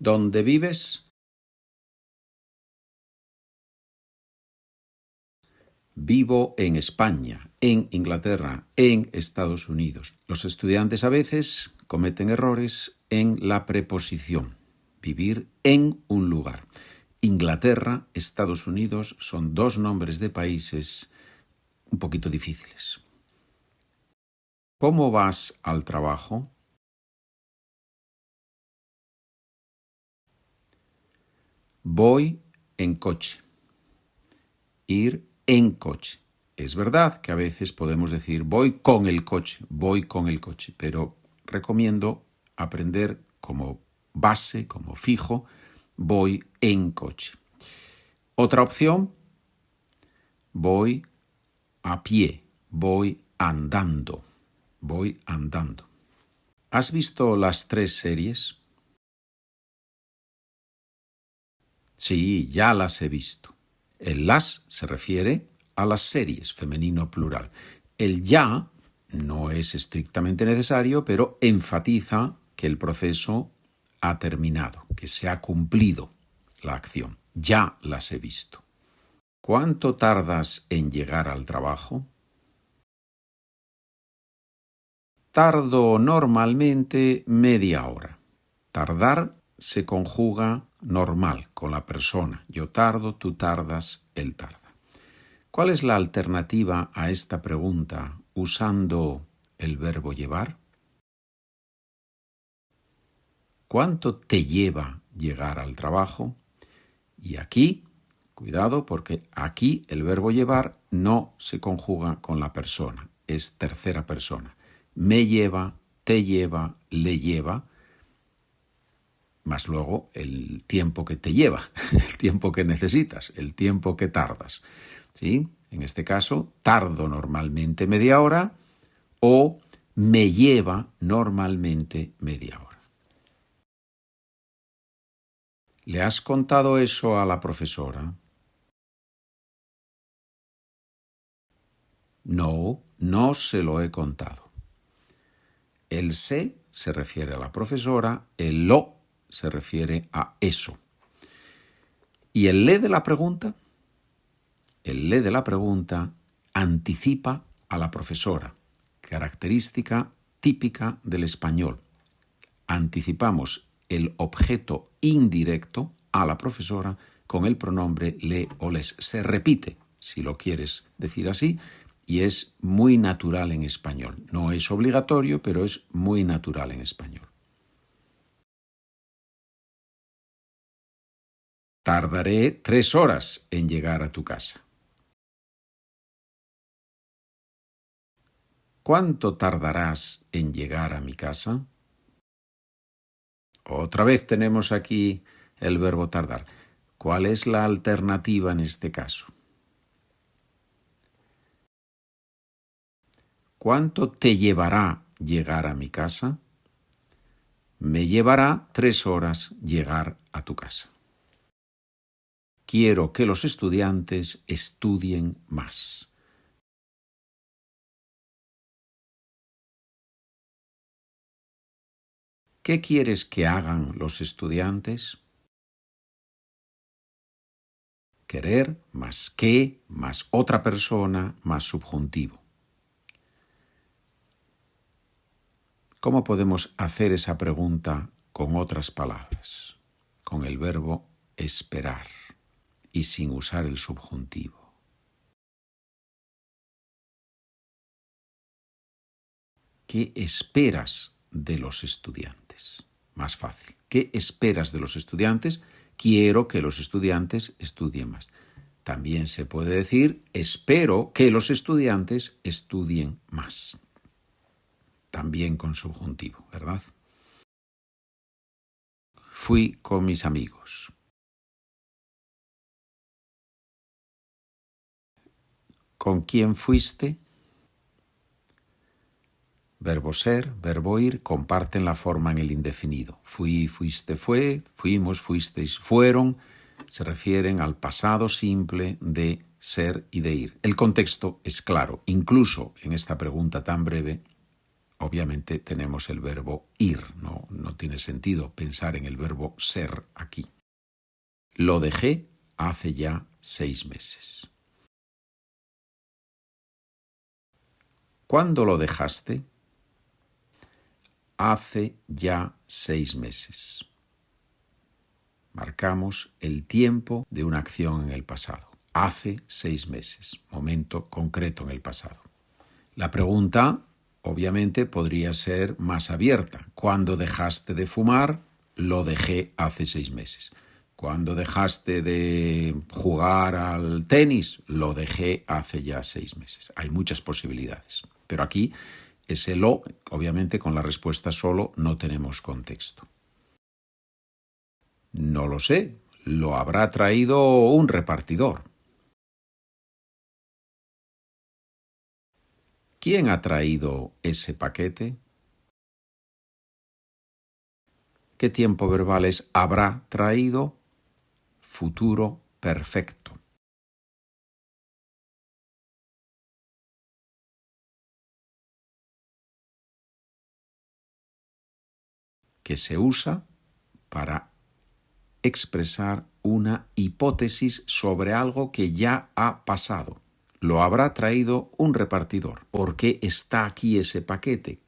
¿Dónde vives? Vivo en España, en Inglaterra, en Estados Unidos. Los estudiantes a veces cometen errores en la preposición. Vivir en un lugar. Inglaterra, Estados Unidos son dos nombres de países un poquito difíciles. ¿Cómo vas al trabajo? Voy en coche. Ir en coche. Es verdad que a veces podemos decir voy con el coche, pero recomiendo aprender como base, como fijo, voy en coche. Otra opción, voy a pie, voy andando. ¿Has visto las 3 series? Sí, ya las he visto. El las se refiere a las series, femenino plural. El ya no es estrictamente necesario, pero enfatiza que el proceso ha terminado, que se ha cumplido la acción. Ya las he visto. ¿Cuánto tardas en llegar al trabajo? Tardo normalmente media hora. Tardar se conjuga normal con la persona. Yo tardo, tú tardas, él tarda. ¿Cuál es la alternativa a esta pregunta usando el verbo llevar? ¿Cuánto te lleva llegar al trabajo? Y aquí, cuidado, porque aquí el verbo llevar no se conjuga con la persona, es tercera persona. Me lleva, te lleva, le lleva, más luego el tiempo que te lleva, el tiempo que necesitas, el tiempo que tardas. ¿Sí? En este caso, tardo normalmente media hora o me lleva normalmente media hora. ¿Le has contado eso a la profesora? No, no se lo he contado. El se refiere a la profesora, el lo se refiere a eso. ¿Y el le de la pregunta? El le de la pregunta anticipa a la profesora, característica típica del español. Anticipamos el objeto indirecto a la profesora con el pronombre le o les. Se repite, si lo quieres decir así, y es muy natural en español. No es obligatorio, pero es muy natural en español. Tardaré 3 horas en llegar a tu casa. ¿Cuánto tardarás en llegar a mi casa? Otra vez tenemos aquí el verbo tardar. ¿Cuál es la alternativa en este caso? ¿Cuánto te llevará llegar a mi casa? Me llevará 3 horas llegar a tu casa. Quiero que los estudiantes estudien más. ¿Qué quieres que hagan los estudiantes? Querer más que, más otra persona, más subjuntivo. ¿Cómo podemos hacer esa pregunta con otras palabras? Con el verbo esperar y sin usar el subjuntivo. ¿Qué esperas de los estudiantes? Más fácil. ¿Qué esperas de los estudiantes? Quiero que los estudiantes estudien más. También se puede decir, espero que los estudiantes estudien más. También con subjuntivo, ¿verdad? Fui con mis amigos. ¿Con quién fuiste? Verbo ser, verbo ir, comparten la forma en el indefinido. Fui, fuiste, fue, fuimos, fuisteis, fueron, se refieren al pasado simple de ser y de ir. El contexto es claro, incluso en esta pregunta tan breve, obviamente tenemos el verbo ir, no tiene sentido pensar en el verbo ser aquí. Lo dejé hace ya 6 meses. ¿Cuándo lo dejaste? Hace ya 6 meses. Marcamos el tiempo de una acción en el pasado. Hace 6 meses, momento concreto en el pasado. La pregunta, obviamente, podría ser más abierta. ¿Cuándo dejaste de fumar? Lo dejé hace 6 meses. ¿Cuándo dejaste de jugar al tenis? Lo dejé hace ya 6 meses. Hay muchas posibilidades. Pero aquí, ese lo, obviamente, con la respuesta solo no tenemos contexto. No lo sé. Lo habrá traído un repartidor. ¿Quién ha traído ese paquete? ¿Qué tiempo verbales habrá traído? Futuro perfecto. Que se usa para expresar una hipótesis sobre algo que ya ha pasado. Lo habrá traído un repartidor. ¿Por qué está aquí ese paquete?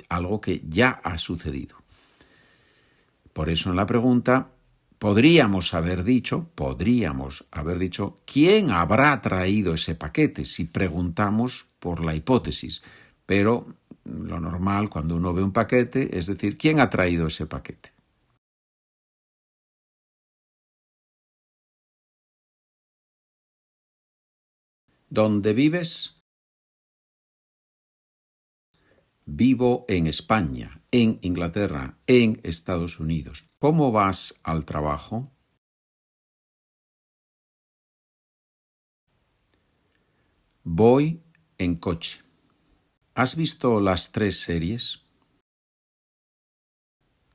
Algo que ya ha sucedido. Por eso en la pregunta podríamos haber dicho, ¿quién habrá traído ese paquete? Si preguntamos por la hipótesis. Pero lo normal cuando uno ve un paquete es decir, ¿quién ha traído ese paquete? ¿Dónde vives? Vivo en España, en Inglaterra, en Estados Unidos. ¿Cómo vas al trabajo? Voy en coche. ¿Has visto las 3 series?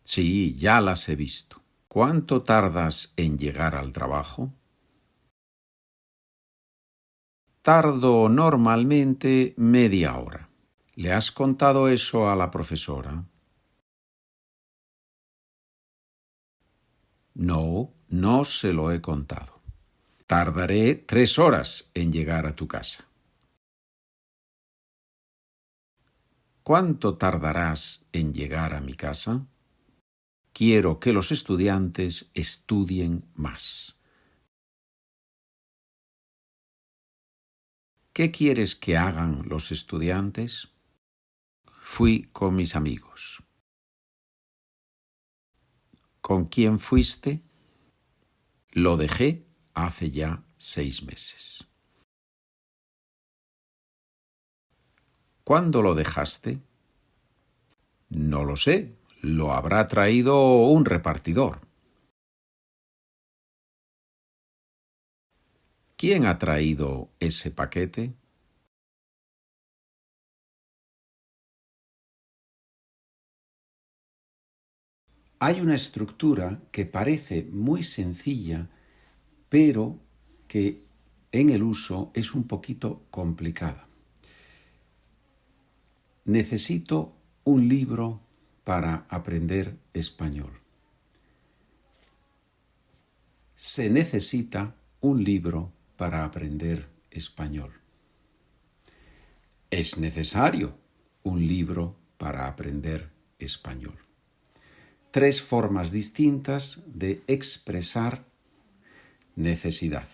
Sí, ya las he visto. ¿Cuánto tardas en llegar al trabajo? Tardo normalmente media hora. ¿Le has contado eso a la profesora? No, no se lo he contado. Tardaré 3 horas en llegar a tu casa. ¿Cuánto tardarás en llegar a mi casa? Quiero que los estudiantes estudien más. ¿Qué quieres que hagan los estudiantes? Fui con mis amigos. ¿Con quién fuiste? Lo dejé hace ya 6 meses. ¿Cuándo lo dejaste? No lo sé. Lo habrá traído un repartidor. ¿Quién ha traído ese paquete? Hay una estructura que parece muy sencilla, pero que en el uso es un poquito complicada. Necesito un libro para aprender español. Se necesita un libro para aprender español. Es necesario un libro para aprender español. 3 formas distintas de expresar necesidad.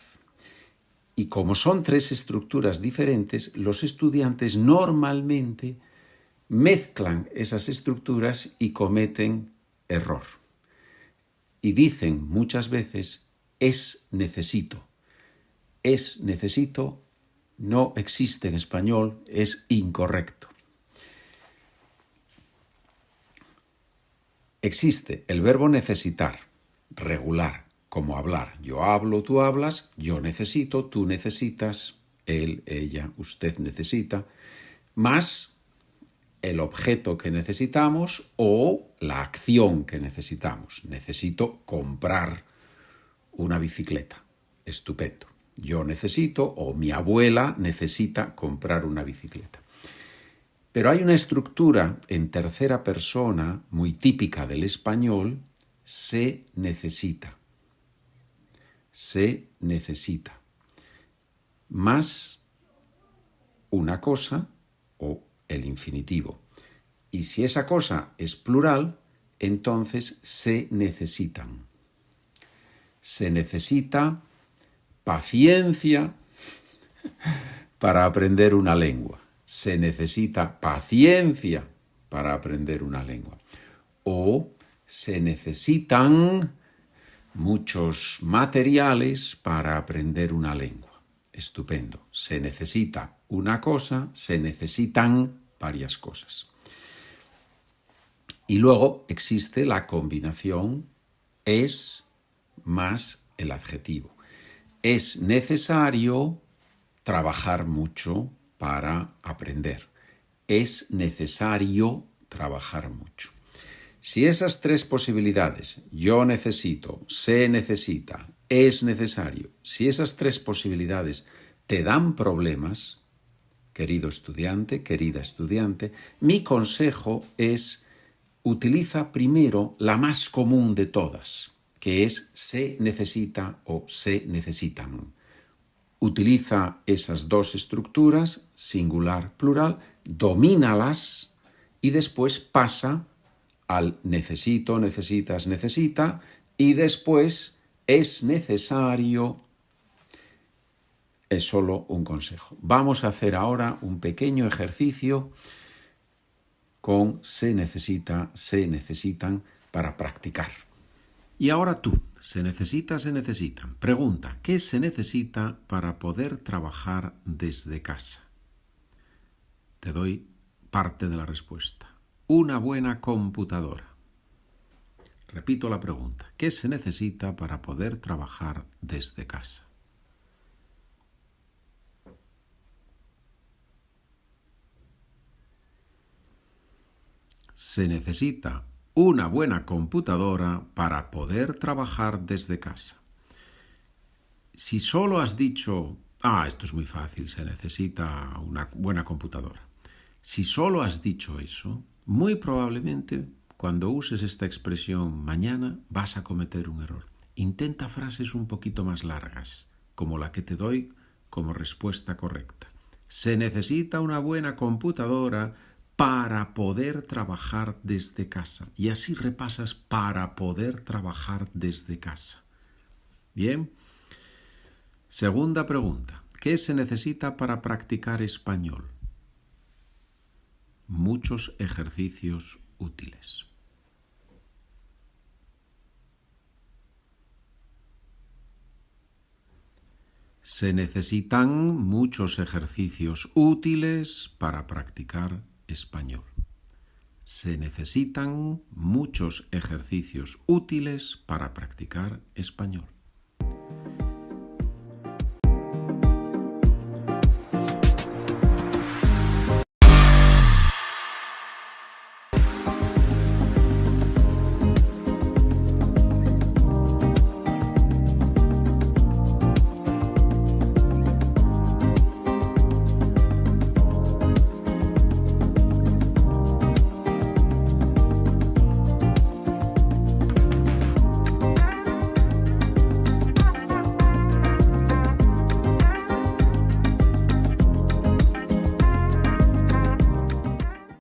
Y como son 3 estructuras diferentes, los estudiantes normalmente mezclan esas estructuras y cometen error. Y dicen muchas veces, es necesito. Es necesito no existe en español, es incorrecto. Existe el verbo necesitar, regular, como hablar. Yo hablo, tú hablas, yo necesito, tú necesitas, él, ella, usted necesita, más el objeto que necesitamos o la acción que necesitamos. Necesito comprar una bicicleta. Estupendo. Yo necesito o mi abuela necesita comprar una bicicleta. Pero hay una estructura en tercera persona muy típica del español: se necesita. Se necesita. Más una cosa o el infinitivo. Y si esa cosa es plural, entonces se necesitan. Se necesita paciencia para aprender una lengua. Se necesita paciencia para aprender una lengua. O se necesitan muchos materiales para aprender una lengua. Estupendo. Se necesita una cosa, se necesitan varias cosas. Y luego existe la combinación es más el adjetivo. Es necesario trabajar mucho para aprender. Es necesario trabajar mucho. Si esas tres posibilidades, yo necesito, se necesita, es necesario, si esas tres posibilidades te dan problemas, querido estudiante, querida estudiante, mi consejo es: utiliza primero la más común de todas, que es se necesita o se necesitan. Utiliza esas dos estructuras, singular, plural, domínalas y después pasa al necesito, necesitas, necesita, y después es necesario. Es solo un consejo. Vamos a hacer ahora un pequeño ejercicio con se necesita, se necesitan para practicar. Y ahora tú, se necesita, se necesitan. Pregunta: ¿qué se necesita para poder trabajar desde casa? Te doy parte de la respuesta. Una buena computadora. Repito la pregunta: ¿qué se necesita para poder trabajar desde casa? Se necesita una buena computadora para poder trabajar desde casa. Si solo has dicho, esto es muy fácil, se necesita una buena computadora. Si solo has dicho eso, muy probablemente cuando uses esta expresión mañana vas a cometer un error. Intenta frases un poquito más largas, como la que te doy como respuesta correcta. Se necesita una buena computadora para poder trabajar desde casa. Y así repasas para poder trabajar desde casa. Bien. Segunda pregunta. ¿Qué se necesita para practicar español? Muchos ejercicios útiles. Se necesitan muchos ejercicios útiles para practicar español. Se necesitan muchos ejercicios útiles para practicar español.